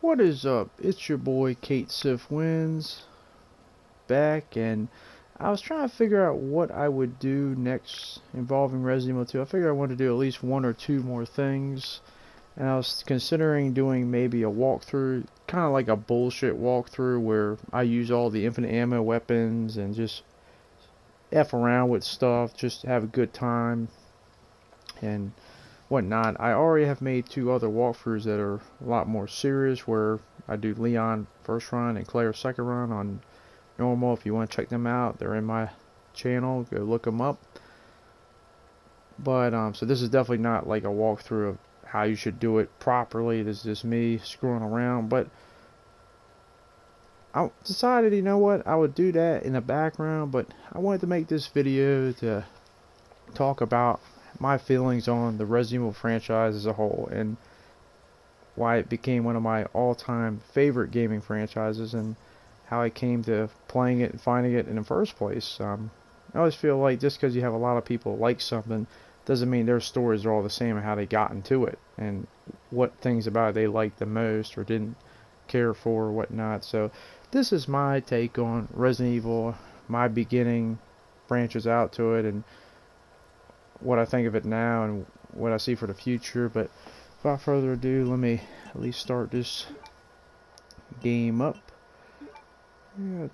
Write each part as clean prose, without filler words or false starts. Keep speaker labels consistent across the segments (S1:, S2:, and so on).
S1: What is up? It's your boy Kate Sif Wins back, and I was trying to figure out what I would do next involving Resident Evil 2. I figured I wanted to do at least one or two more things, and I was considering doing maybe a walkthrough, kind of like a bullshit walkthrough where I use all the infinite ammo weapons and just F around with stuff, just have a good time and whatnot. I already have made two other walkthroughs that are a lot more serious, where I do Leon first run and Claire second run on normal. If you want to check them out, they're in my channel, go look them up. But so this is definitely not like a walkthrough of how you should do it properly. This is just me screwing around, but I decided, you know what, I would do that in the background, but I wanted to make this video to talk about my feelings on the Resident Evil franchise as a whole, and why it became one of my all-time favorite gaming franchises, and how I came to playing it and finding it in the first place. I always feel like just because you have a lot of people like something doesn't mean their stories are all the same and how they got into it and what things about it they liked the most or didn't care for or whatnot. So this is my take on Resident Evil, my beginning branches out to it, and what I think of it now and what I see for the future. But without further ado, let me at least start this game up. Yeah,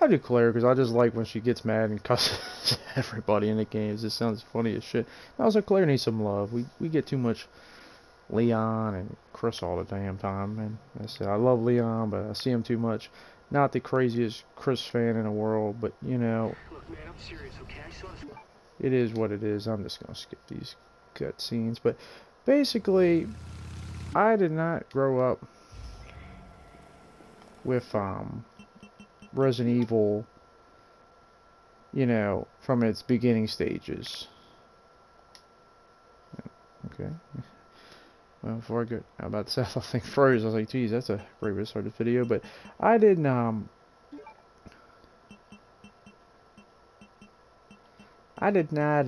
S1: I do Claire because I just like when she gets mad and cusses everybody in the game. It just sounds funny as shit. Also, Claire needs some love. We get too much Leon and Chris all the damn time, and I love Leon, but I see him too much. Not the craziest Chris fan in the world, but you know,
S2: look, man, I'm serious, okay?
S1: it is what it is. I'm just gonna skip these cutscenes, but basically, I did not grow up with Resident Evil, you know, from its beginning stages. Okay. Well, before I go, I'm about to say, I think froze. I was like, geez, that's a great way to start this video. But I didn't, I did not,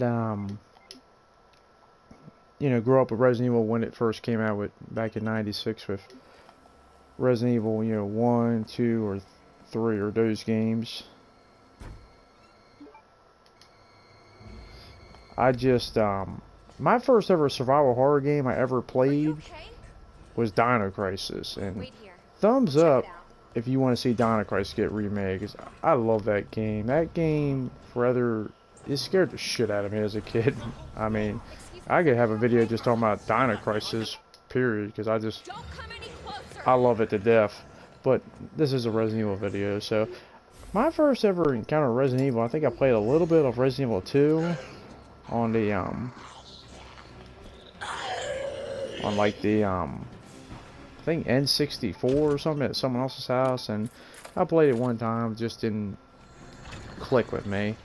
S1: you know, grow up with Resident Evil when it first came out back in '96 with Resident Evil, you know, 1, 2, or 3, or those games. I just, my first ever survival horror game I ever played was Dino Crisis, and thumbs up if you want to see Dino Crisis get remade, because I love that game. That game, it scared the shit out of me as a kid. I mean, I could have a video just talking about Dino Crisis, period, because I love it to death. But this is a Resident Evil video, so my first ever encounter with Resident Evil, I think I played a little bit of Resident Evil 2 on the I think N64 or something at someone else's house, and I played it one time, just didn't click with me.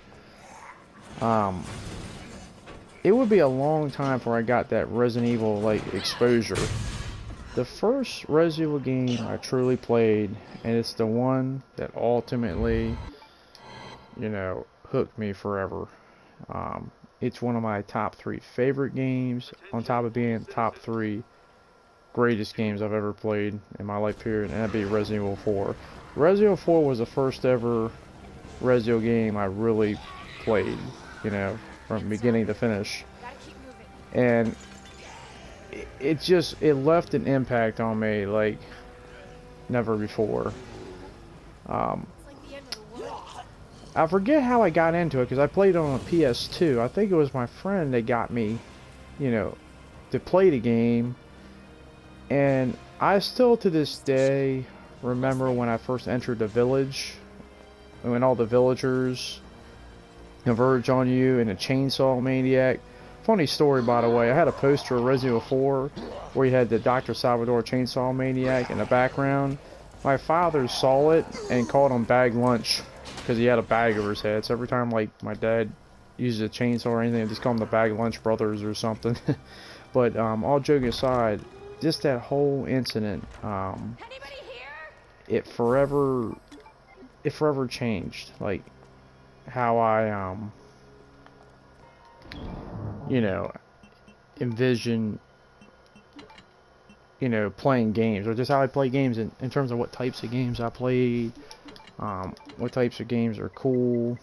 S1: It would be a long time before I got that Resident Evil like exposure. The first Resident Evil game I truly played, and it's the one that ultimately, you know, hooked me forever. It's one of my top 3 favorite games, on top of being top 3 greatest games I've ever played in my life period, and that'd be Resident Evil 4. Resident Evil 4 was the first ever Resident Evil game I really played, you know, from beginning to finish. And it left an impact on me like never before. I forget how I got into it, because I played on a PS2. I think it was my friend that got me, you know, to play the game. And I still to this day remember when I first entered the village, when all the villagers converge on you in a chainsaw maniac. Funny story, by the way, I had a poster of Resident Evil 4 where you had the Dr. Salvador chainsaw maniac in the background. My father saw it and called him Bag Lunch, because he had a bag over his head. So every time like my dad uses a chainsaw or anything, I just call him the Bag Lunch Brothers or something. But all joking aside, just that whole incident, it forever changed like how I you know, envision you know, playing games, or just how I play games in terms of what types of games I played, what types of games are cool.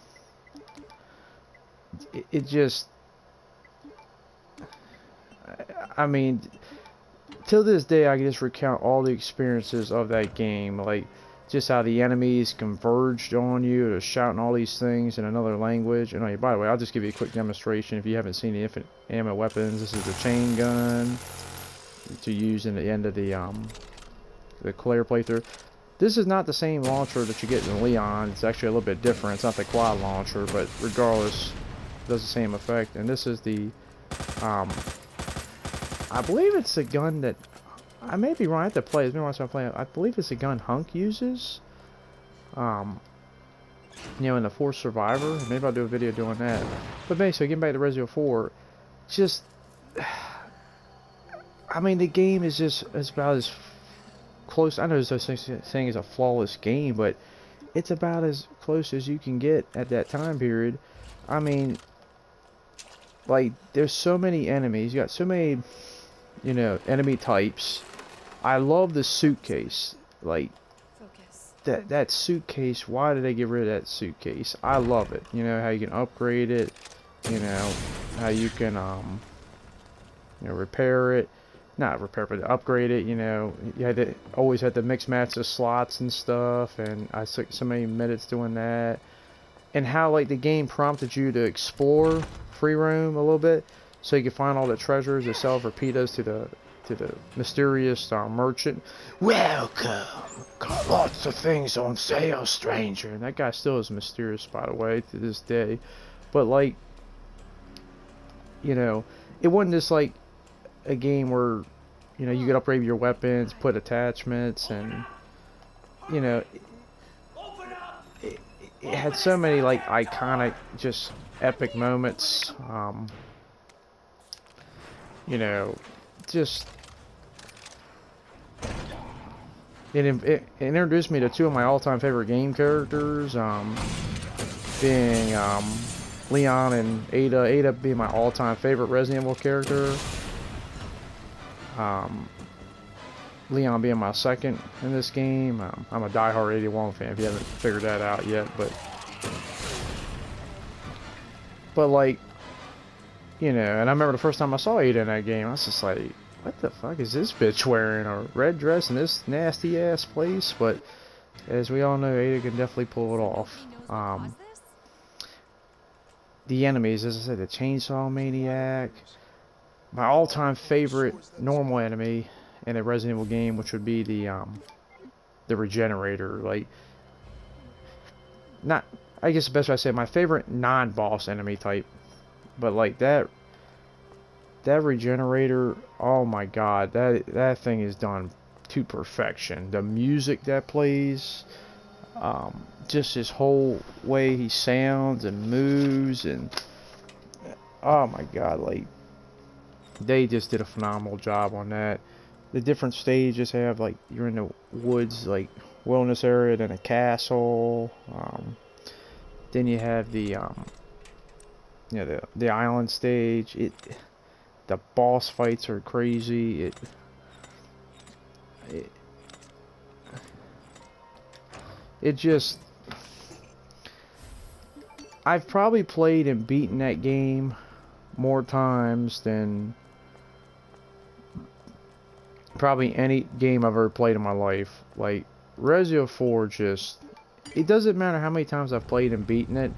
S1: It just, I mean, till this day, I can just recount all the experiences of that game, like just how the enemies converged on you, or shouting all these things in another language. And by the way, I'll just give you a quick demonstration if you haven't seen the infinite ammo weapons. This is the chain gun to use in the end of the Claire playthrough. This is not the same launcher that you get in Leon. It's actually a little bit different. It's not the quad launcher, but regardless, it does the same effect. And this is the I believe it's a gun that, I may be wrong, I have to play it. It's been a while since I played it. I believe it's a gun Hunk uses. You know, in the Force Survivor. Maybe I'll do a video doing that. But basically, getting back to Resident Evil 4, just, I mean, the game is just, it's about as close, I know there's no such thing as a flawless game, but it's about as close as you can get at that time period. I mean, like, there's so many enemies. You got so many, you know, enemy types. I love the suitcase. Like, that suitcase, why did they get rid of that suitcase? I love it. You know, how you can upgrade it. You know, how you can, you know, repair it. Not repair, but upgrade it. You know, you had to always had to mix match the slots and stuff. And I took so many minutes doing that. And how, like, the game prompted you to explore free roam a little bit, so you can find all the treasures to sell for pitas to the mysterious merchant. Welcome, got lots of things on sale, stranger. And that guy still is mysterious, by the way, to this day. But, like, you know, it wasn't just like a game where, you know, you could upgrade your weapons, put attachments, and, you know, it had so many, like, iconic, just epic moments. You know, just it introduced me to two of my all-time favorite game characters, being Leon and Ada. Ada being my all-time favorite Resident Evil character. Leon being my second in this game. I'm a diehard 81 fan if you haven't figured that out yet, but like, you know, and I remember the first time I saw Ada in that game, I was just like, what the fuck is this bitch wearing a red dress in this nasty ass place? But as we all know, Ada can definitely pull it off. The enemies, as I said, the Chainsaw Maniac, my all-time favorite normal enemy in a Resident Evil game, which would be the Regenerator. Like, not, I guess the best way I say it, my favorite non-boss enemy type. But like that Regenerator, oh my god, that thing is done to perfection. The music that plays, just his whole way he sounds and moves, and oh my god, like, they just did a phenomenal job on that. The different stages have, like, you're in the woods, like, wilderness area, then a castle, then you have the, you know, the island stage. The boss fights are crazy. It just, I've probably played and beaten that game more times than probably any game I've ever played in my life. Like, Resident Evil 4 just, it doesn't matter how many times I've played and beaten it,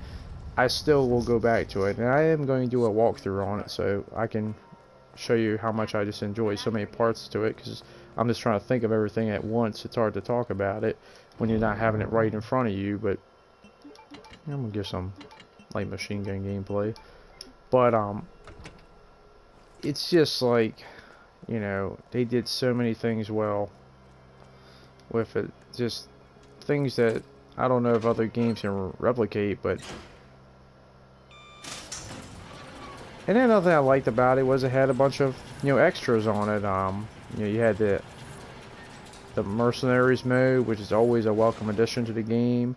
S1: I still will go back to it. And I am going to do a walkthrough on it so I can show you how much I just enjoy so many parts to it, because I'm just trying to think of everything at once. It's hard to talk about it when you're not having it right in front of you, but I'm going to give some light machine gun gameplay. But, it's just like, you know, they did so many things well with it. Just things that I don't know if other games can replicate, but... And then another thing I liked about it was it had a bunch of, you know, extras on it. You know, you had the Mercenaries mode, which is always a welcome addition to the game.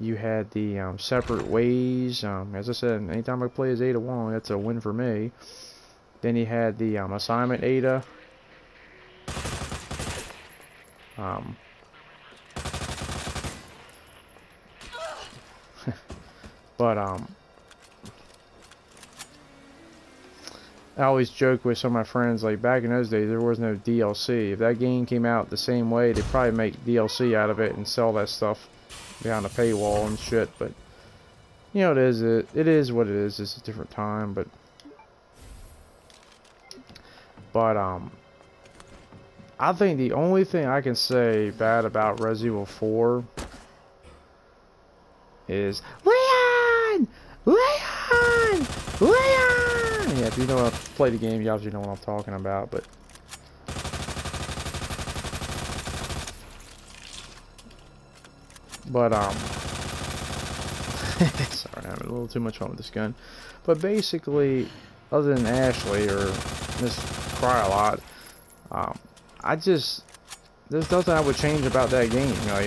S1: You had the separate ways. As I said, anytime I play as Ada Wong, that's a win for me. Then you had the assignment Ada. Um, but I always joke with some of my friends, like back in those days there was no DLC. If that game came out the same way, they'd probably make DLC out of it and sell that stuff behind a paywall and shit. But you know, it is what it is. It's a different time, but I think the only thing I can say bad about Resident Evil 4 is Leon! Leon! Leon! Yeah, if you know how to play the game, you obviously know what I'm talking about, but sorry, I'm having a little too much fun with this gun. But basically, other than Ashley or Miss Cry-a-Lot, there's nothing I would change about that game. Like,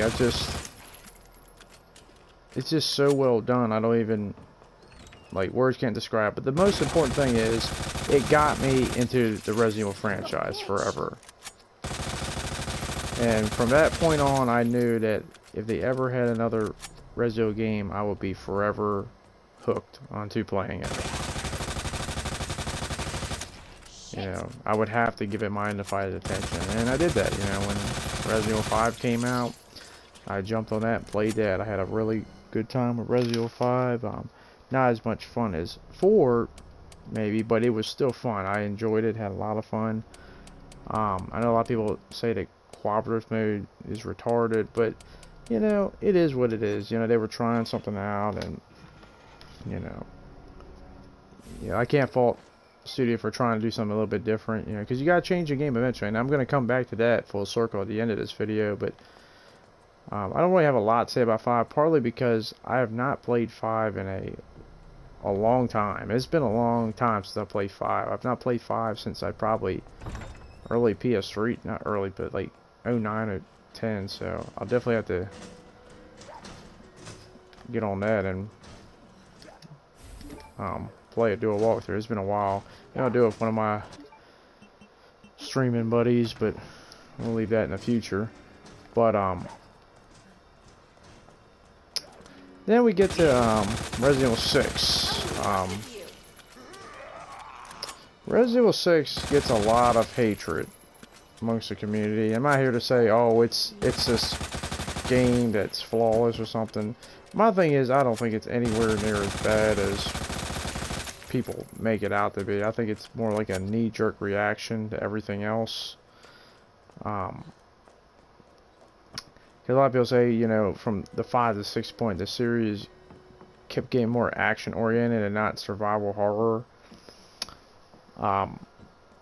S1: it's just so well done. I don't even, like, words can't describe. But the most important thing is, it got me into the Resident Evil franchise forever. And from that point on, I knew that if they ever had another Resident Evil game, I would be forever hooked onto playing it. You know, I would have to give it my undivided attention, and I did that. You know, when Resident Evil 5 came out, I jumped on that and played that. I had a really good time with Resident Evil 5. Not as much fun as 4, maybe, but it was still fun. I enjoyed it, had a lot of fun. I know a lot of people say that cooperative mode is retarded, but you know, it is what it is. You know, they were trying something out, and you know, I can't fault studio for trying to do something a little bit different, you know, because you got to change the game eventually, and I'm going to come back to that full circle at the end of this video. But I don't really have a lot to say about 5, partly because I have not played 5 in a long time. It's been a long time since I played 5. I've not played 5 since I probably early PS3, not early, but like 09 or 10, so I'll definitely have to get on that and play it, do a walkthrough. It's been a while. You know, I'll do it with one of my streaming buddies, but we'll leave that in the future. But then we get to Resident Evil 6. Resident Evil 6 gets a lot of hatred amongst the community. I'm not here to say, oh, it's this game that's flawless or something. My thing is, I don't think it's anywhere near as bad as people make it out to be. I think it's more like a knee-jerk reaction to everything else. Because a lot of people say, you know, from the 5 to 6 point, the series kept getting more action-oriented and not survival horror.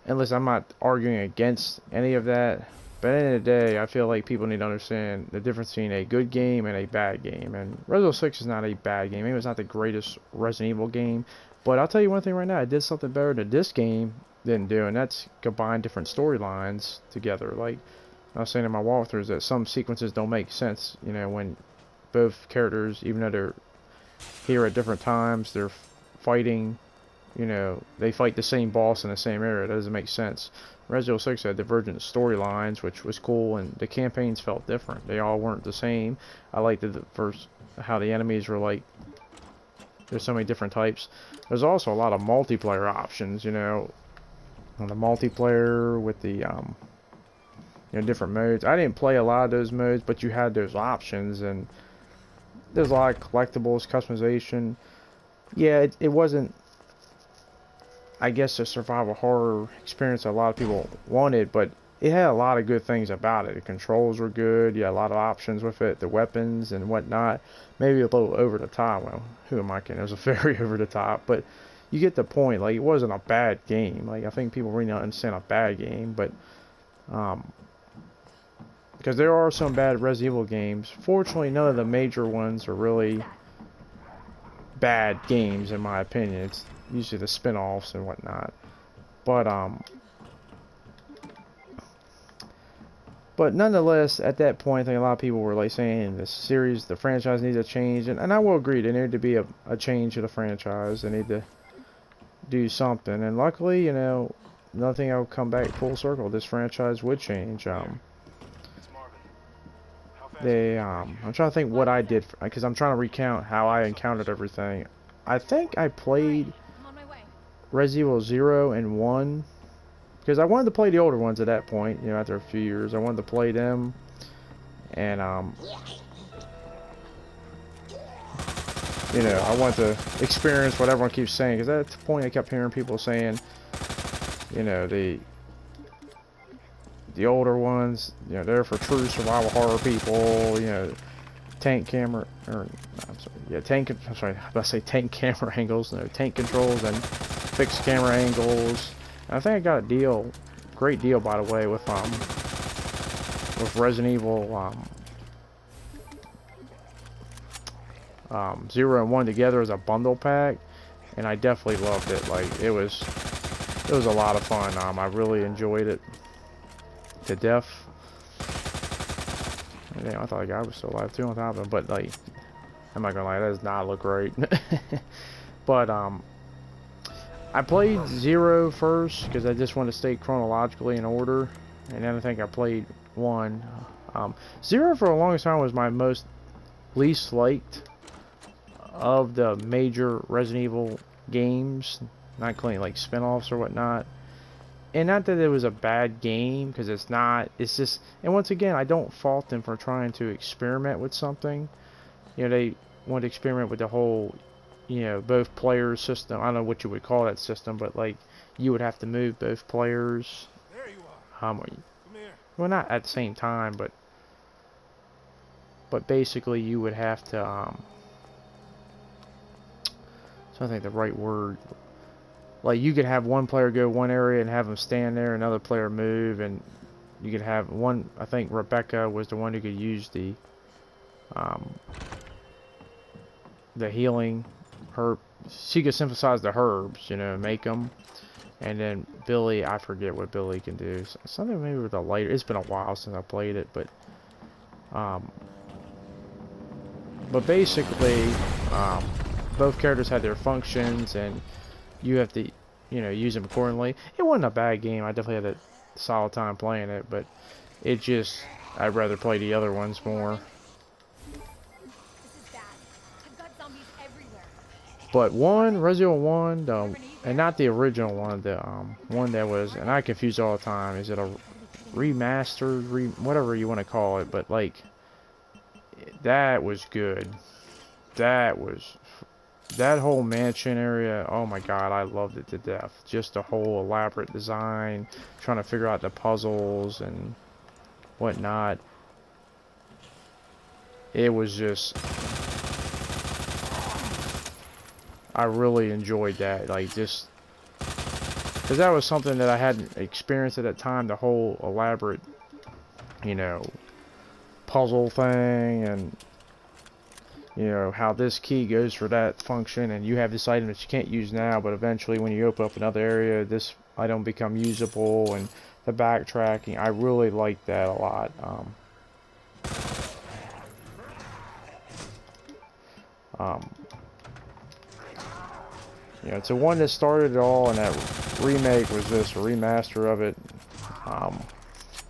S1: And listen, I'm not arguing against any of that, but at the end of the day, I feel like people need to understand the difference between a good game and a bad game. And Resident Evil 6 is not a bad game. Maybe it's not the greatest Resident Evil game, but I'll tell you one thing right now, it did something better than this game didn't do, and that's combine different storylines together. Like I was saying in my walkthroughs, that some sequences don't make sense, you know, when both characters, even though they're here at different times, they're fighting. You know, they fight the same boss in the same area. That doesn't make sense. Resident Evil 6 had divergent storylines, which was cool, and the campaigns felt different. They all weren't the same. I liked how the enemies were like, there's so many different types. There's also a lot of multiplayer options, you know, on the multiplayer with the, you know, different modes. I didn't play a lot of those modes, but you had those options, and there's a lot of collectibles, customization. Yeah, it wasn't, I guess, a survival horror experience a lot of people wanted, but it had a lot of good things about it. The controls were good, you had a lot of options with it, the weapons and whatnot. Maybe a little over the top. Well, who am I kidding? It was very over the top, but you get the point. Like, it wasn't a bad game. Like, I think people really don't understand a bad game, but because there are some bad Resident Evil games. Fortunately, none of the major ones are really bad games, in my opinion. It's usually the spin-offs and whatnot, but nonetheless, at that point, I think a lot of people were like saying the series, the franchise needs a change, and I will agree, there needed to be a change to the franchise. They need to do something, and luckily, you know, nothing will come back full circle. This franchise would change. I'm trying to think what I did, because I'm trying to recount how I encountered everything. I think I played
S2: I'm on my way.
S1: Resident Evil 0 and 1, because I wanted to play the older ones at that point, you know, after a few years. I wanted to play them, and, you know, I wanted to experience what everyone keeps saying, because at the point I kept hearing people saying, you know, the older ones, you know, they're for true survival horror people, you know, tank camera, or, I'm sorry, yeah, I'm sorry, I was about to say tank camera angles, no, tank controls and fixed camera angles. And I think I got a deal, great deal, by the way, with Resident Evil, 0 and 1 together as a bundle pack, and I definitely loved it. Like, it was a lot of fun. I really enjoyed it to death. Damn, I thought the guy was still alive too on top of him, but like, I'm not gonna lie, that does not look great. But I played 0 first because I just wanted to stay chronologically in order, and then I think I played 1. 0 for the longest time was my least liked of the major Resident Evil games, not including like spin-offs or whatnot. And not that it was a bad game, because it's not. It's just, and once again, I don't fault them for trying to experiment with something. You know, they want to experiment with the whole, you know, both players system. I don't know what you would call that system, but like, you would have to move both players.
S3: There you are. Come here.
S1: Well, not at the same time, but basically you would have to, so I think the right word. Like, you could have one player go one area and have them stand there, another player move, and you could have one. I think Rebecca was the one who could use the healing herb. She could synthesize the herbs, you know, make them. And then Billy, I forget what Billy can do. Something maybe with a lighter. It's been a while since I played it, but basically, both characters had their functions, and you have to, you know, use them accordingly. It wasn't a bad game. I definitely had a solid time playing it, but it just, I'd rather play the other ones more.
S2: This is bad. I've got zombies everywhere.
S1: But Resident Evil 1, and not the original one, the one that was, and I confuse all the time. Is it a remastered, whatever you want to call it? But like, that was good. That whole mansion area, oh my god, I loved it to death. Just the whole elaborate design, trying to figure out the puzzles and whatnot. It was just, I really enjoyed that. Like, just, because that was something that I hadn't experienced at that time, the whole elaborate, you know, puzzle thing, and you know, how this key goes for that function, and you have this item that you can't use now, but eventually when you open up another area, this item become usable, and the backtracking. I really liked that a lot. You know, it's the one that started it all, and that remake was just a remaster of it.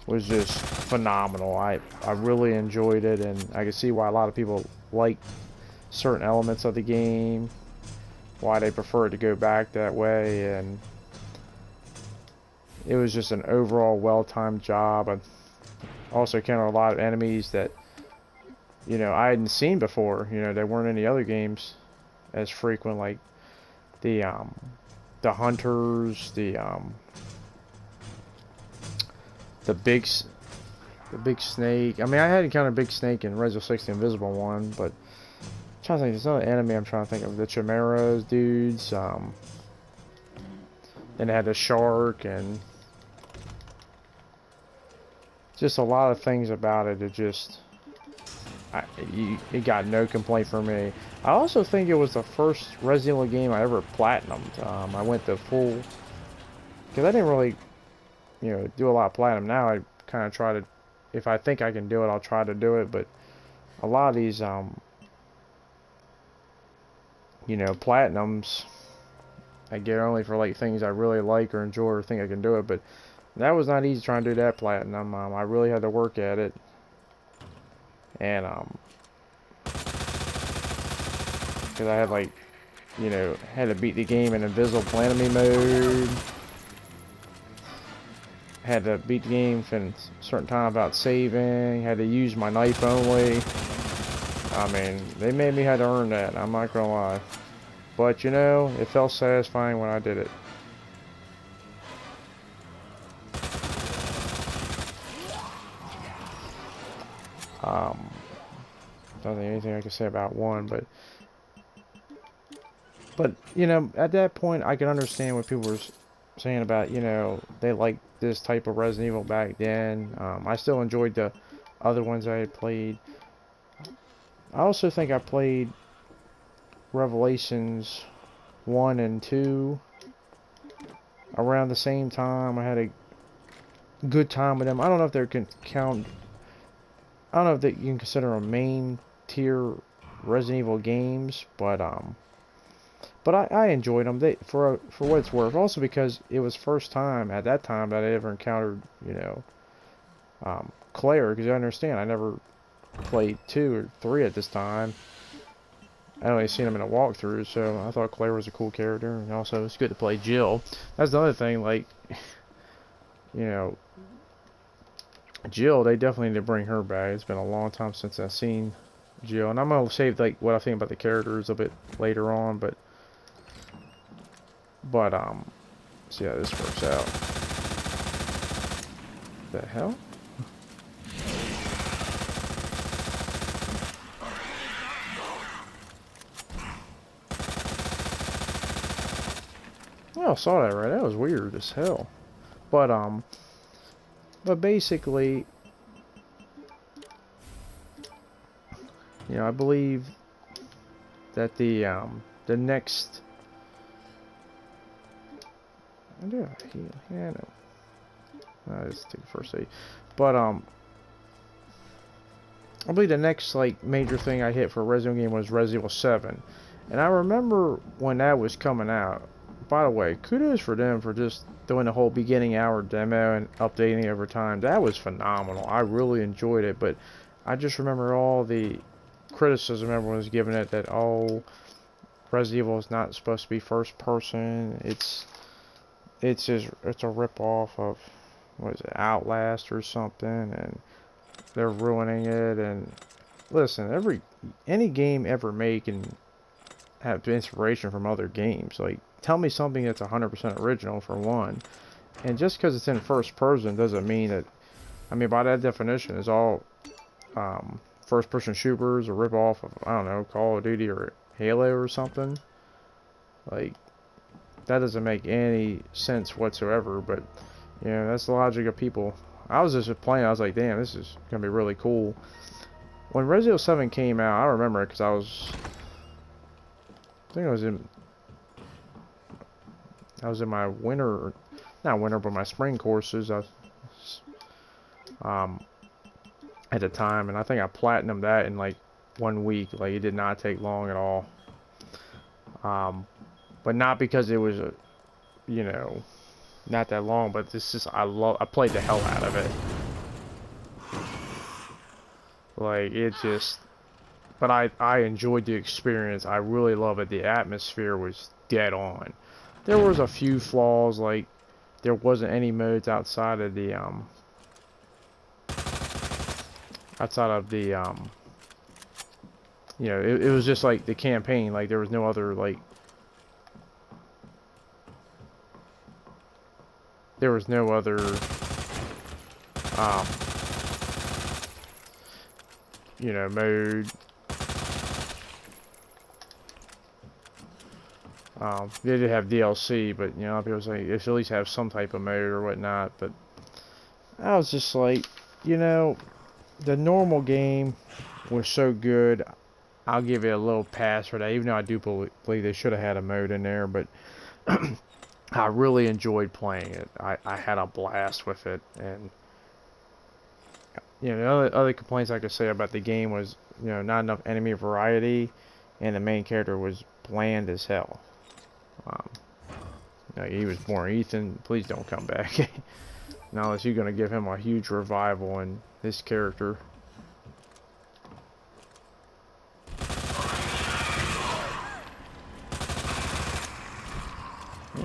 S1: Was just phenomenal. I really enjoyed it, and I can see why a lot of people like certain elements of the game, why they prefer to go back that way, and it was just an overall well-timed job. I also encountered a lot of enemies that, you know, I hadn't seen before. You know, they weren't in the other games as frequent, like the hunters, the big snake. I mean, I had encountered a big snake in Resident Evil 6, the Invisible One, but I'm trying to think, there's another enemy I'm trying to think of. The Chimeras dudes, then they had the shark, and just a lot of things about it. It just, it got no complaint from me. I also think it was the first Resident Evil game I ever platinumed. I went the full, because I didn't really, you know, do a lot of platinum. Now I kind of try to, if I think I can do it, I'll try to do it. But a lot of these, you know, platinums, I get only for like things I really like or enjoy or think I can do it. But that was not easy trying to do that platinum. I really had to work at it, And because I had like, you know, had to beat the game in invisible enemy mode. Had to beat the game in a certain time without saving. Had to use my knife only. I mean, they made me have to earn that. I'm not gonna lie. But you know, it felt satisfying when I did it. Don't think anything I can say about 1, but you know, at that point, I can understand what people were saying about, you know, they liked this type of Resident Evil back then. I still enjoyed the other ones I had played. I also think I played Revelations 1 and 2 around the same time. I had a good time with them. I don't know if they can count. I don't know if that you can consider them main tier Resident Evil games, but I enjoyed them. They for what it's worth. Also because it was first time at that time that I ever encountered, you know, Claire. Because I understand, I never played 2 or 3 at this time. I only seen them in a walkthrough, so I thought Claire was a cool character, and also it's good to play Jill. That's the other thing, like, you know, Jill, they definitely need to bring her back. It's been a long time since I've seen Jill, and I'm gonna save like what I think about the characters a bit later on, but see how this works out. The hell? Oh, I saw that right. That was weird as hell. But basically, you know, I believe that the next. I do heal. Yeah, no. Let's take the first aid. But I believe the next like major thing I hit for a Resident Evil game was Resident Evil 7, and I remember when that was coming out. By the way, kudos for them for just doing the whole beginning hour demo and updating it over time. That was phenomenal. I really enjoyed it, but I just remember all the criticism everyone was giving it that, oh, Resident Evil is not supposed to be first person. It's a rip-off of, what is it, Outlast or something, and they're ruining it. And listen, any game ever made can have inspiration from other games. Like, tell me something that's 100% original for one. And just because it's in first person doesn't mean that, I mean, by that definition, it's all first person shooters or rip off of, I don't know, Call of Duty or Halo or something. Like, that doesn't make any sense whatsoever, but, you know, that's the logic of people. I was just playing, I was like, damn, this is going to be really cool. When Resident Evil 7 came out, I remember it because I think I was in my winter, not winter, but my spring courses. I was, at the time, and I think I platinumed that in like 1 week. Like, it did not take long at all. But not because it was you know, not that long, but this is, I played the hell out of it. Like, it just, but I enjoyed the experience. I really love it. The atmosphere was dead on. There was a few flaws, like there wasn't any modes outside of the you know, it was just like the campaign. Like, there was no other, like, there was no other you know, mode. They did have DLC, but, you know, people say it should at least have some type of mode or whatnot. But I was just like, you know, the normal game was so good, I'll give it a little pass for that, even though I do believe they should have had a mode in there. But I really enjoyed playing it. I had a blast with it. And, you know, the other complaints I could say about the game was, you know, not enough enemy variety, and the main character was bland as hell. You know, he was born Ethan. Please don't come back. Now, unless you're going to give him a huge revival in this character.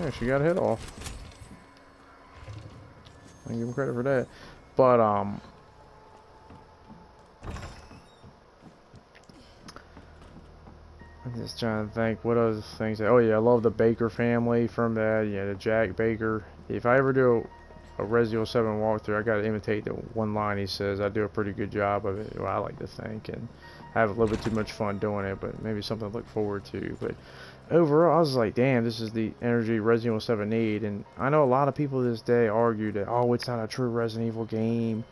S1: Yeah, she got a hit off. I give him credit for that. But, I'm just trying to think what other things. Oh yeah, I love the Baker family from that. Yeah, the Jack Baker. If I ever do a Resident Evil 7 walkthrough, I gotta imitate the one line he says. I do a pretty good job of it. Well, I like to think, and I have a little bit too much fun doing it, but maybe something to look forward to. But overall, I was like, damn, this is the energy Resident Evil 7 need. And I know a lot of people this day argue that, oh, it's not a true Resident Evil game.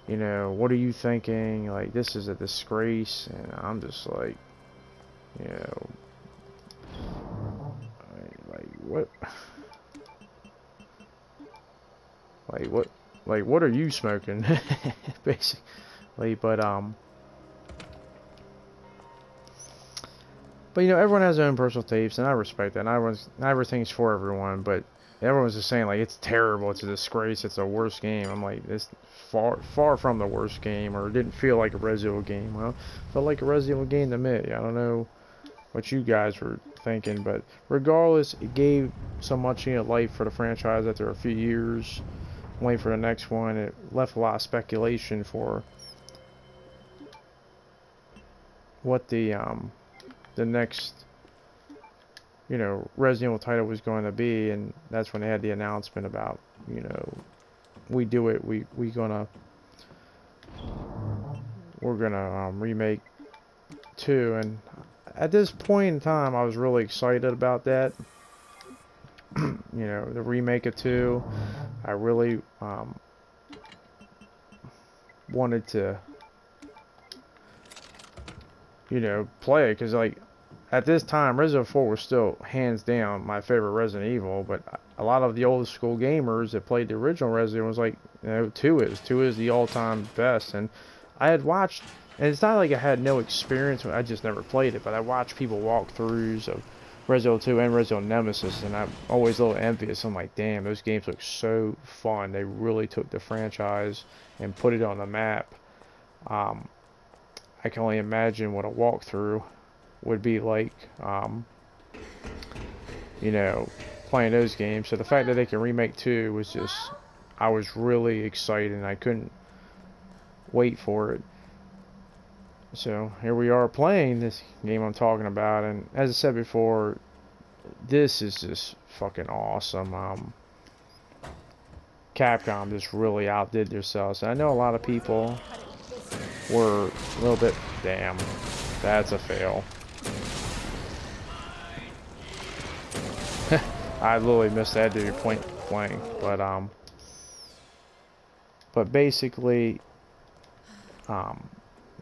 S1: You know, what are you thinking? Like, this is a disgrace. And I'm just like, you know, like what? Like what are you smoking? Basically, but you know, everyone has their own personal tapes, and I respect that. Not everything's for everyone, but everyone's just saying like it's terrible, it's a disgrace, it's the worst game. I'm like, this far from the worst game, or it didn't feel like a Resident Evil game. Well, it felt like a Resident Evil game to me. I don't know what you guys were thinking, but regardless, it gave so much life for the franchise after a few years. Waiting for the next one. It left a lot of speculation for what the next, you know, Resident Evil title was going to be, and that's when they had the announcement about, you know, we're gonna remake 2, and at this point in time I was really excited about that. You know, the remake of 2, I really wanted to, you know, play it, because like at this time Resident Evil 4 was still hands down my favorite Resident Evil, but a lot of the old school gamers that played the original Resident Evil was like, you know, 2 is the all-time best. And I had watched, and it's not like I had no experience, I just never played it, but I watched people walkthroughs of Resident Evil 2 and Resident Evil Nemesis, and I'm always a little envious. I'm like, damn, those games look so fun. They really took the franchise and put it on the map. I can only imagine what a walkthrough would be like, you know, playing those games. So the fact that they can remake 2 was just, I was really excited, and I couldn't wait for it. So here we are playing this game I'm talking about, and as I said before, this is just fucking awesome. Capcom just really outdid themselves. And I know a lot of people were a little bit, damn, that's a fail. I literally missed that dude point blank, but basically, a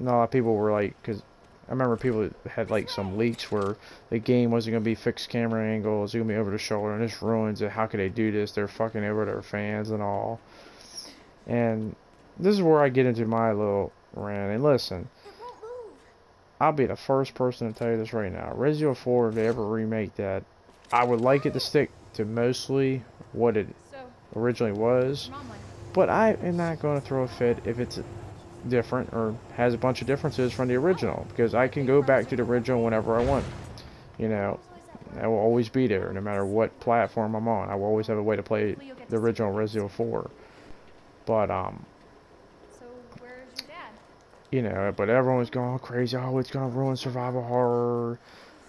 S1: lot of people were like, because I remember people had like some leaks where the game wasn't going to be fixed camera angles, it was going to be over the shoulder, and this ruins it. How could they do this? They're fucking over their fans and all. And this is where I get into my little rant. And listen, I'll be the first person to tell you this right now. Resident Evil 4, if they ever remake that, I would like it to stick to mostly what it originally was. But I am not going to throw a fit if it's different or has a bunch of differences from the original, because I can go back to the original whenever I want. You know, I will always be there no matter what platform I'm on. I will always have a way to play the original Resident Evil 4. But
S2: So where's your dad?
S1: you know, but everyone's going crazy. Oh, it's gonna ruin survival horror,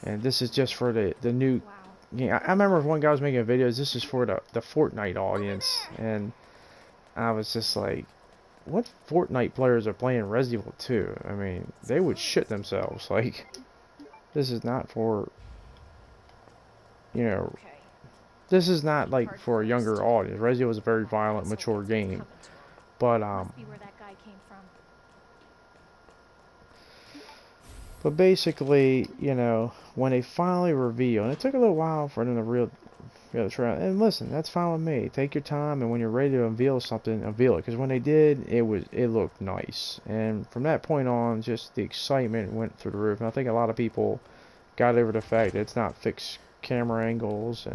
S1: and this is just for the new.
S2: Wow.
S1: Yeah, I remember one guy was making videos. This is for the Fortnite audience, and I was just like, what Fortnite players are playing Resident Evil 2? I mean, they would shit themselves. Like, this is not for, you know,
S2: Okay.
S1: this is not like for a younger audience. Resident Evil is a very violent, mature game. But
S2: Must be where that guy came from.
S1: but basically, you know, when they finally reveal, and it took a little while for them to reveal the trailer. And listen, that's fine with me. Take your time, and when you're ready to unveil something, unveil it. Because when they did, it looked nice. And from that point on, just the excitement went through the roof. And I think a lot of people got over the fact that it's not fixed camera angles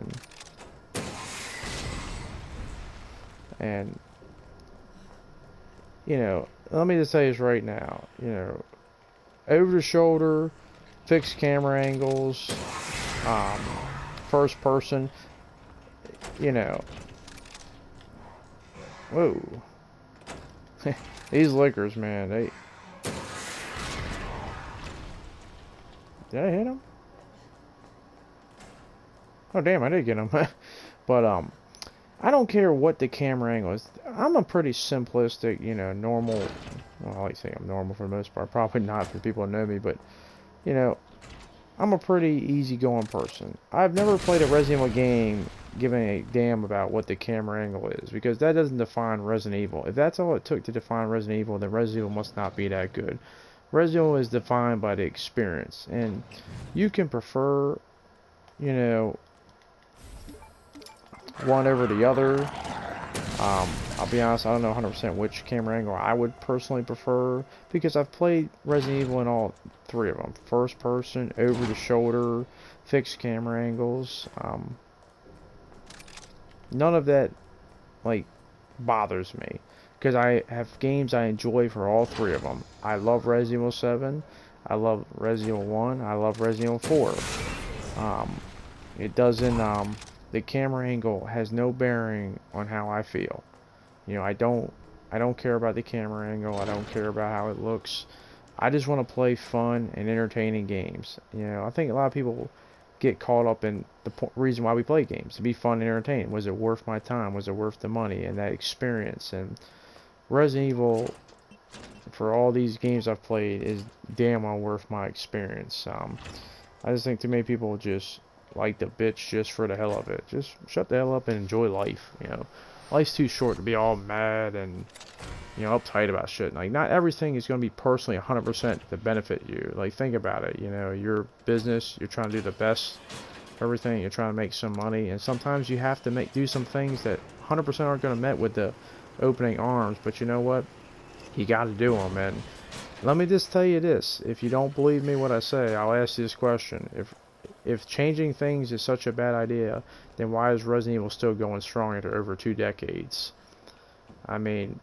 S1: and you know, let me just tell you this right now, you know, over the shoulder, fixed camera angles, first person, you know, whoa. These lickers, man, they... Did I hit him? Oh, damn, I did get him. But, I don't care what the camera angle is. I'm a pretty simplistic, you know, normal... Well, I like to say I'm normal for the most part. Probably not for people who know me, but, you know, I'm a pretty easygoing person. I've never played a Resident Evil game giving a damn about what the camera angle is, because that doesn't define Resident Evil. If that's all it took to define Resident Evil, then Resident Evil must not be that good. Resident Evil is defined by the experience, and you can prefer, you know, one over the other. I'll be honest, I don't know 100% which camera angle I would personally prefer, because I've played Resident Evil in all three of them. First person, over the shoulder, fixed camera angles. None of that, like, bothers me, because I have games I enjoy for all three of them. I love Resident Evil 7, I love Resident Evil 1, I love Resident Evil 4. It doesn't, the camera angle has no bearing on how I feel. You know, I don't care about the camera angle. I don't care about how it looks. I just want to play fun and entertaining games. You know, I think a lot of people get caught up in the reason why we play games, to be fun and entertaining. Was it worth my time? Was it worth the money and that experience? And Resident Evil, for all these games I've played, is damn well worth my experience. I just think too many people just like the bitch just for the hell of it. Just shut the hell up and enjoy life. You know, life's too short to be all mad and, you know, uptight about shit. Like, not everything is going to be personally 100% to benefit you. Like, think about it. You know, your business, you're trying to do the best, everything. You're trying to make some money, and sometimes you have to do some things that 100% aren't going to met with the opening arms. But you know what? You got to do them. And let me just tell you this: if you don't believe me what I say, I'll ask you this question: If changing things is such a bad idea, then why is Resident Evil still going strong after over 2 decades? I mean,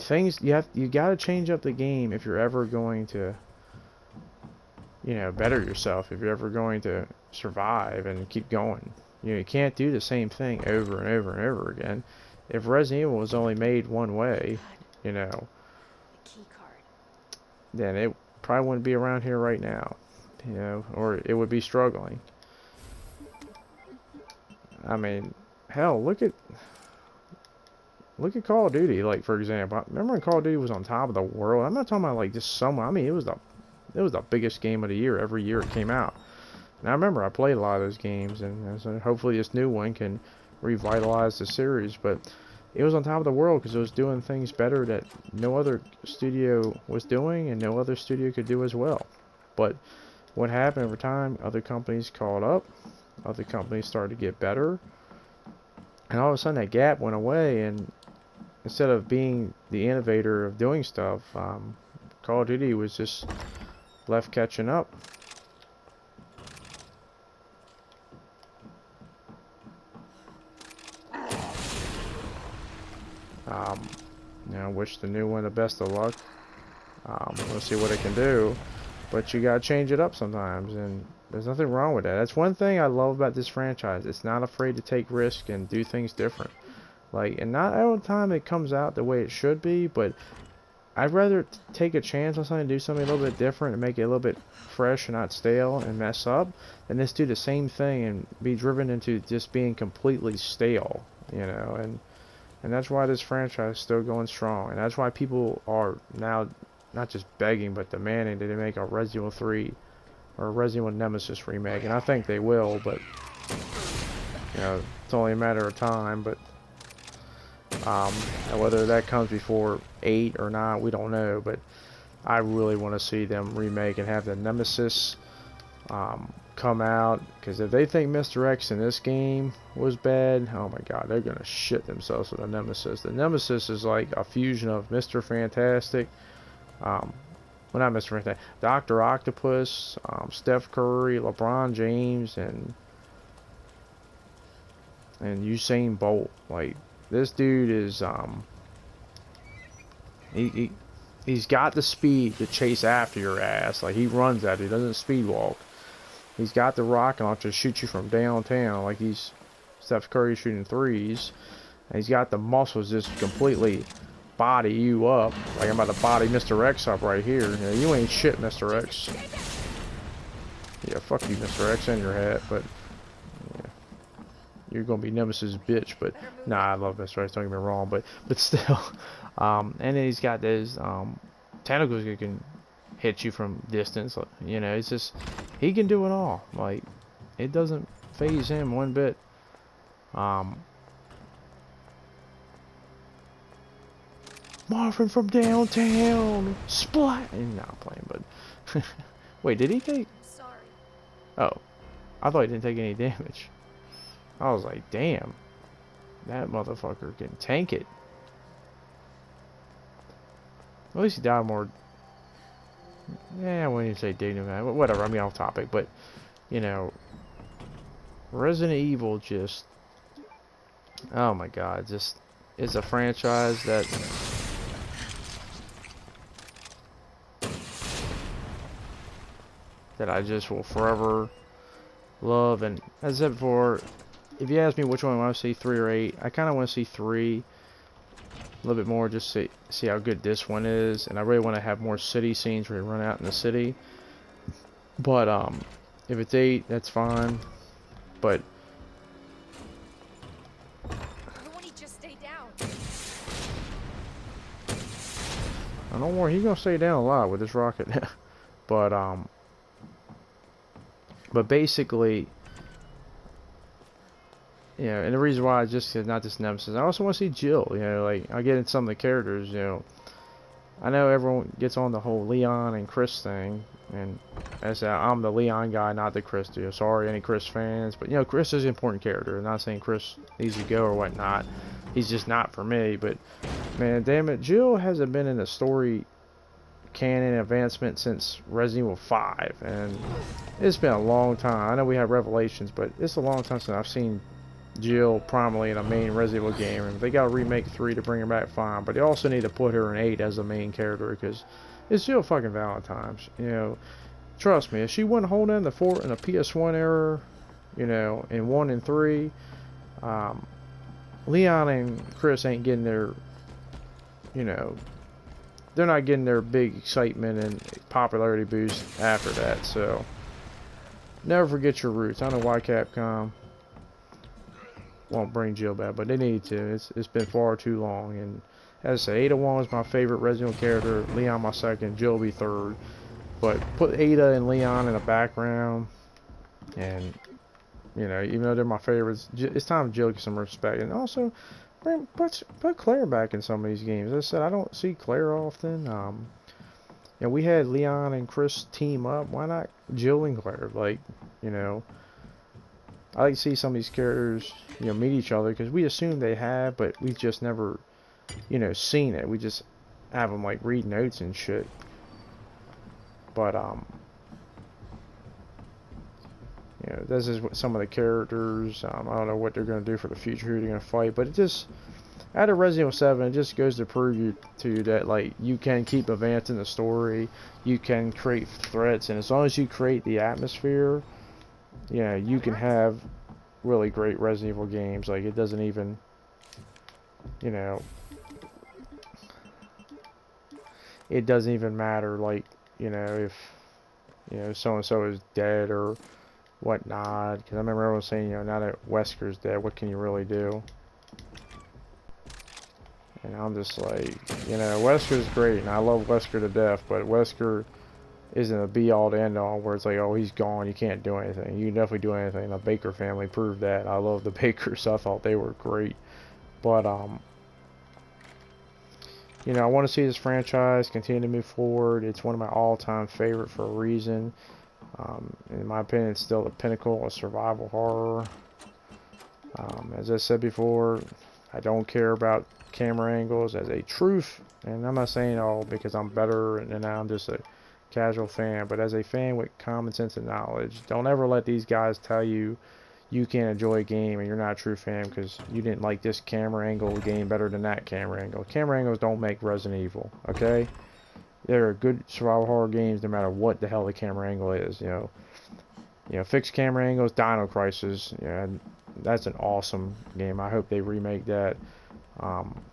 S1: you gotta change up the game if you're ever going to, you know, better yourself, if you're ever going to survive and keep going. You know, you can't do the same thing over and over and over again. If Resident Evil was only made one way, you know, then it probably wouldn't be around here right now. You know, or it would be struggling. I mean, hell, look at Call of Duty. Like, for example, remember when Call of Duty was on top of the world? I'm not talking about like just somewhere. I mean, it was the biggest game of the year every year it came out. And I remember I played a lot of those games, and so hopefully this new one can revitalize the series. But it was on top of the world because it was doing things better that no other studio was doing, and no other studio could do as well. But what happened over time, other companies caught up, other companies started to get better, and all of a sudden that gap went away, and instead of being the innovator of doing stuff, Call of Duty was just left catching up. You know, wish the new one the best of luck. We'll see what it can do. But you gotta change it up sometimes, and there's nothing wrong with that. That's one thing I love about this franchise. It's not afraid to take risks and do things different. Like, and not all the time it comes out the way it should be, but I'd rather take a chance on something, and do something a little bit different, and make it a little bit fresh and not stale and mess up, than just do the same thing and be driven into just being completely stale, you know. And that's why this franchise is still going strong, and that's why people are now not just begging, but demanding that they make a Resident Evil 3 or a Resident Evil Nemesis remake. And I think they will, but, you know, it's only a matter of time. But whether that comes before 8 or not, we don't know. But I really want to see them remake and have the Nemesis come out, because if they think Mr. X in this game was bad, oh my god, they're gonna shit themselves with the Nemesis. The Nemesis is like a fusion of Mr. Fantastic, well, not Mr. Fantastic, Dr. Octopus, Steph Curry, LeBron James, and Usain Bolt. Like, this dude is he's got the speed to chase after your ass. Like, he runs after you, he doesn't speed walk. He's got the rocket launcher to shoot you from downtown. Like, he's Steph Curry shooting threes. And he's got the muscles just completely body you up. Like I'm about to body Mr. X up right here. You know, you ain't shit, Mr. X. Yeah, fuck you, Mr. X, and your hat, but yeah, you're gonna be Nemesis bitch. But nah, I love Mr. X, don't get me wrong, but still. And then he's got those tentacles that can hit you from distance. You know, it's just he can do it all. Like it doesn't phase him one bit. Marvin from downtown, splat. Nah, I'm playing, but wait, did he take?
S2: Sorry.
S1: Oh, I thought he didn't take any damage. I was like, damn, that motherfucker can tank it. At least he died more. Yeah, I wouldn't even say dignified. Whatever. I mean, off topic, but you know, Resident Evil just. Oh my God, just it's a franchise that. That I just will forever love. And as I said before, if you ask me which one I want to see, 3 or 8, I kind of want to see 3 a little bit more, just see how good this one is. And I really want to have more city scenes where you run out in the city. But if it's 8, that's fine. But
S2: Everyone, just stay down.
S1: I don't worry, he's gonna stay down a lot with this rocket. But basically, you know, and the reason why I just said not just Nemesis, I also want to see Jill. You know, like I get in some of the characters. You know, I know everyone gets on the whole Leon and Chris thing, and as I'm the Leon guy, not the Chris dude. Sorry, any Chris fans, but you know, Chris is an important character. I'm not saying Chris needs to go or whatnot. He's just not for me. But man, damn it, Jill hasn't been in the story canon advancement since Resident Evil 5, and it's been a long time. I know we have Revelations, but it's a long time since I've seen Jill prominently in a main Resident Evil game. And if they got to remake 3 to bring her back, fine, but they also need to put her in 8 as the main character, because it's Jill fucking Valentine's. You know, trust me, if she wasn't holding in the PS1 era, you know, in 1 and 3, Leon and Chris ain't getting their, you know, they're not getting their big excitement and popularity boost after that. So never forget your roots. I don't know why Capcom won't bring Jill back, but they need to. It's been far too long. And as I say, Ada 1 was my favorite Resident Evil character, Leon my second, Jill be third. But put Ada and Leon in the background, and you know, even though they're my favorites, it's time Jill gets some respect. And also, put Claire back in some of these games. As I said, I don't see Claire often. You know, we had Leon and Chris team up. Why not Jill and Claire? Like, you know, I like to see some of these characters, you know, meet each other, because we assume they have, but we've just never, you know, seen it. We just have them like read notes and shit. But you know, this is what some of the characters. I don't know what they're going to do for the future, who they're going to fight, but it just, out of Resident Evil 7, it just goes to prove to you that, like, you can keep advancing the story, you can create threats, and as long as you create the atmosphere, you know, you can have really great Resident Evil games. Like, it doesn't even, you know, it doesn't even matter, like, you know, if, you know, so-and-so is dead or whatnot, because I remember everyone saying, you know, now that Wesker's dead, what can you really do? And I'm just like, you know, Wesker's great, and I love Wesker to death, but Wesker isn't a be-all to end-all, where it's like, oh, he's gone, you can't do anything. You can definitely do anything. The Baker family proved that. I love the Bakers. I thought they were great. But, you know, I want to see this franchise continue to move forward. It's one of my all-time favorite for a reason. In my opinion, it's still the pinnacle of survival horror. As I said before, I don't care about camera angles as a truth, and I'm not saying all because I'm better and I'm just a casual fan, but as a fan with common sense and knowledge, don't ever let these guys tell you you can't enjoy a game and you're not a true fan because you didn't like this camera angle game better than that camera angle. Camera angles don't make Resident Evil, okay? There are good survival horror games no matter what the hell the camera angle is, you know. You know, fixed camera angles, Dino Crisis, you know, that's an awesome game. I hope they remake that.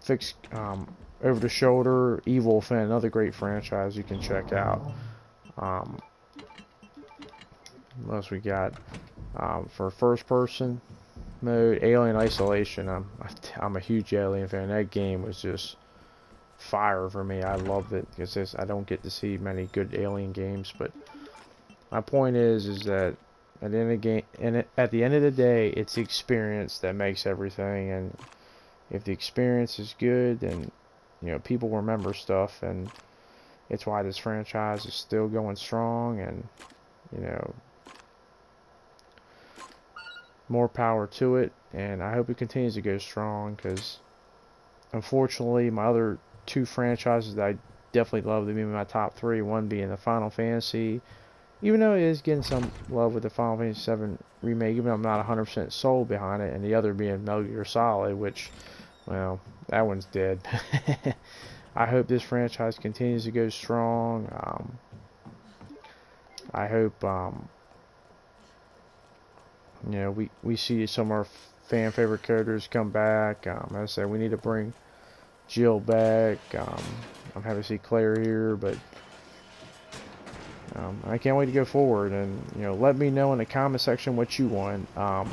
S1: Fix Over the Shoulder, Evil Within, another great franchise you can check out. What else we got? For first person mode, Alien Isolation. I'm a huge Alien fan. That game was just fire for me. I loved it because I don't get to see many good Alien games. But my point is that at the end of the game, and at the end of the day, it's the experience that makes everything. And if the experience is good, then people remember stuff, and it's why this franchise is still going strong. And more power to it, and I hope it continues to go strong, because unfortunately my other two franchises that I definitely love to be in my top three, one being the Final Fantasy, even though it is getting some love with the Final Fantasy VII remake, even though I'm not 100% sold behind it, and the other being Metal Gear Solid, which, well, that one's dead. I hope this franchise continues to go strong. I hope we see some of our fan favorite characters come back. As I said, we need to bring Jill back. I'm happy to see Claire here, but I can't wait to go forward. And let me know in the comment section what you want. I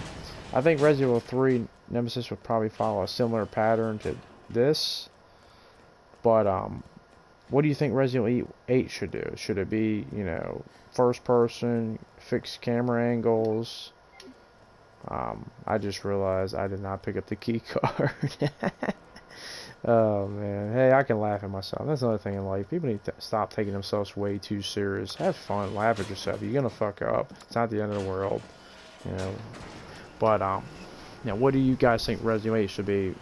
S1: think Resident Evil 3 Nemesis would probably follow a similar pattern to this, but what do you think Resident Evil 8 should do? Should it be first person, fixed camera angles? I just realized I did not pick up the key card. Oh man, hey, I can laugh at myself. That's another thing in life. People need to stop taking themselves way too serious. Have fun, laugh at yourself. You're gonna fuck up. It's not the end of the world, But what do you guys think Resident Evil 8 should be?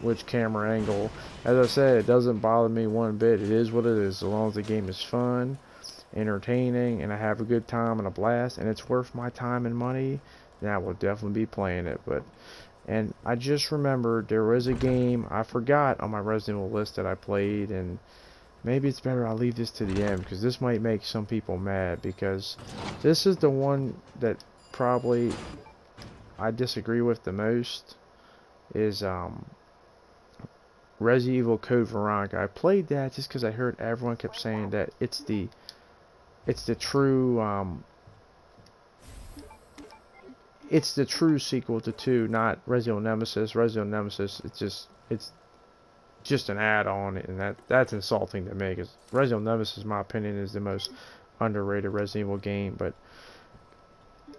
S1: Which camera angle? As I said, it doesn't bother me one bit. It is what it is. As long as the game is fun, entertaining, and I have a good time and a blast, and it's worth my time and money, then I will definitely be playing it. And I just remembered there was a game I forgot on my Resident Evil list that I played, and maybe it's better I leave this to the end, because this might make some people mad, because this is the one that probably I disagree with the most, is Resident Evil Code Veronica. I played that just because I heard everyone kept saying that it's the true it's the true sequel to 2, not Resident Evil Nemesis. Resident Evil Nemesis, it's just an add-on, and that's insulting to me, because Resident Evil Nemesis, in my opinion, is the most underrated Resident Evil game. But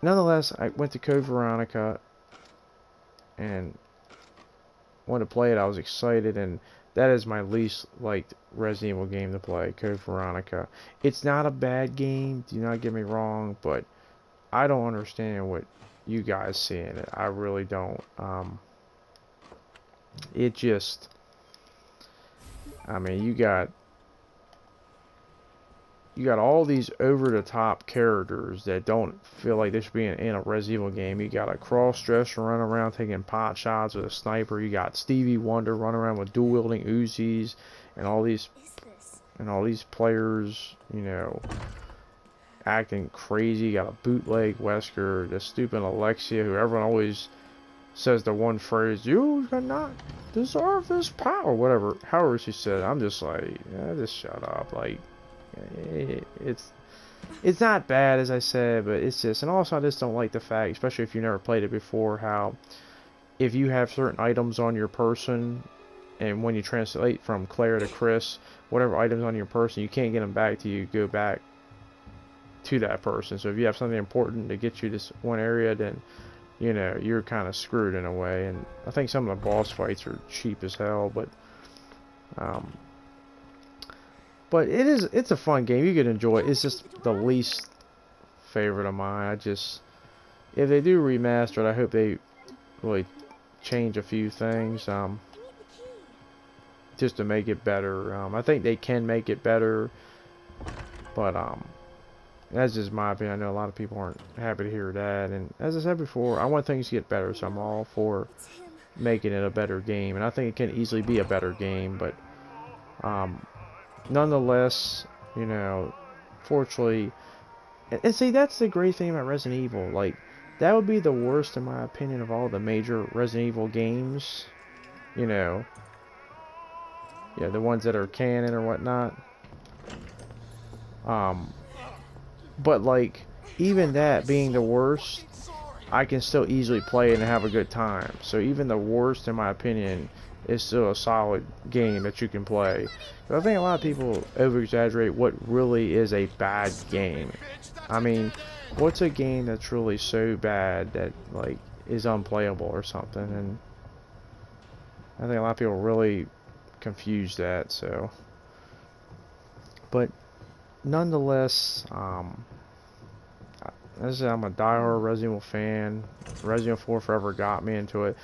S1: nonetheless, I went to Code Veronica and wanted to play it. I was excited, and that is my least liked Resident Evil game to play, Code Veronica. It's not a bad game, do not get me wrong, but I don't understand what you guys see in it. I really don't. It just, I mean, you got all these over-the-top characters that don't feel like they should be in a Resident Evil game. You got a cross-dresser running around taking pot shots with a sniper. You got Stevie Wonder running around with dual-wielding Uzis, and all these players, acting crazy. You got a bootleg Wesker, the stupid Alexia, who everyone always says the one phrase, "You cannot deserve this power," whatever, however she said. I'm just like, just shut up. Like, it's not bad, as I said, but it's just, and also I just don't like the fact, especially if you never played it before, how if you have certain items on your person, and when you translate from Claire to Chris, whatever items on your person, you can't get them back till you go back to that person. So if you have something important to get you this one area, then you're kind of screwed in a way. And I think some of the boss fights are cheap as hell, but it's a fun game. You could enjoy it. It's just the least favorite of mine. If they do remaster it, I hope they really change a few things just to make it better. I think they can make it better, but that's just my opinion. I know a lot of people aren't happy to hear that, and as I said before, I want things to get better, so I'm all for making it a better game, and I think it can easily be a better game. But nonetheless, fortunately, and see, that's the great thing about Resident Evil. Like, that would be the worst in my opinion of all the major Resident Evil games. You know, yeah, the ones that are canon or whatnot. But like, even that being the worst, I can still easily play it and have a good time. So even the worst, in my opinion, is still a solid game that you can play. But I think a lot of people over-exaggerate what really is a bad game. I mean, what's a game that's really so bad that like is unplayable or something? And I think a lot of people really confuse that. So, but nonetheless, as I said, I'm a diehard Resident Evil fan. Resident Evil 4 forever got me into it.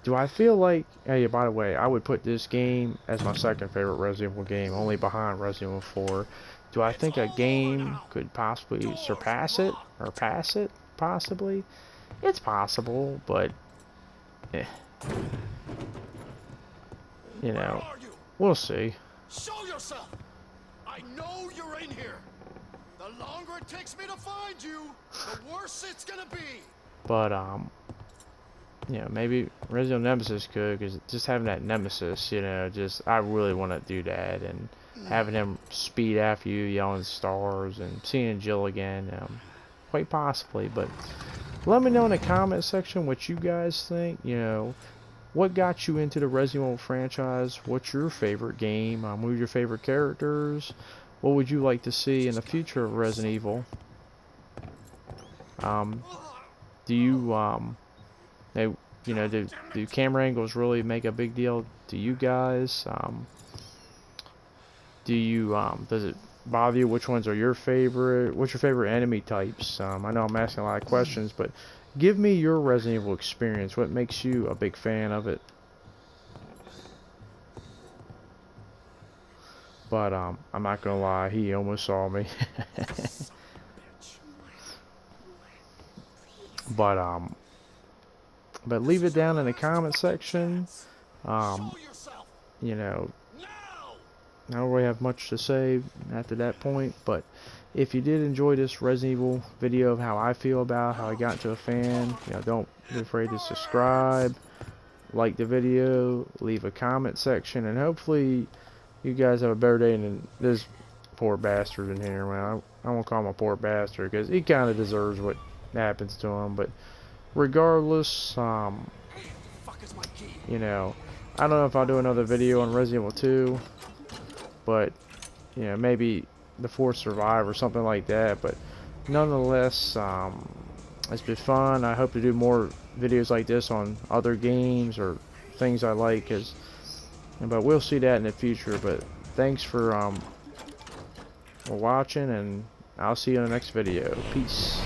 S1: Do I feel like, hey, by the way, I would put this game as my second favorite Resident Evil game, only behind Resident Evil 4. Do I think a game could possibly surpass it or pass it? Possibly. It's possible, but you know, we'll see.
S3: Show yourself! I know you're in here. The longer it takes me to find you, the worse it's gonna be.
S1: But you know, maybe Resident Evil Nemesis could, because just having that Nemesis, you know, just I really want to do that, and having him speed after you, yelling stars, and seeing Jill again, quite possibly. But let me know in the comment section what you guys think. You know, what got you into the Resident Evil franchise? What's your favorite game? Who are your favorite characters? What would you like to see in the future of Resident Evil? Do you you know, do camera angles really make a big deal to you guys? Do you does it bother you? Which ones are your favorite? What's your favorite enemy types? I know I'm asking a lot of questions, but give me your Resident Evil experience. What makes you a big fan of it? But I'm not gonna lie, he almost saw me. But leave it down in the comment section. You know, I don't really have much to say after that point, but if you did enjoy this Resident Evil video of how I feel about how I got into a fan, you know, don't be afraid to subscribe, like the video, leave a comment section, and hopefully you guys have a better day than this poor bastard in here. Well, I won't call him a poor bastard because he kind of deserves what happens to him, but regardless, you know, I don't know if I'll do another video on Resident Evil 2, but you know, maybe the 4th Survive or something like that. But nonetheless, it's been fun. I hope to do more videos like this on other games or things I like, but we'll see that in the future. But thanks for watching, and I'll see you in the next video. Peace.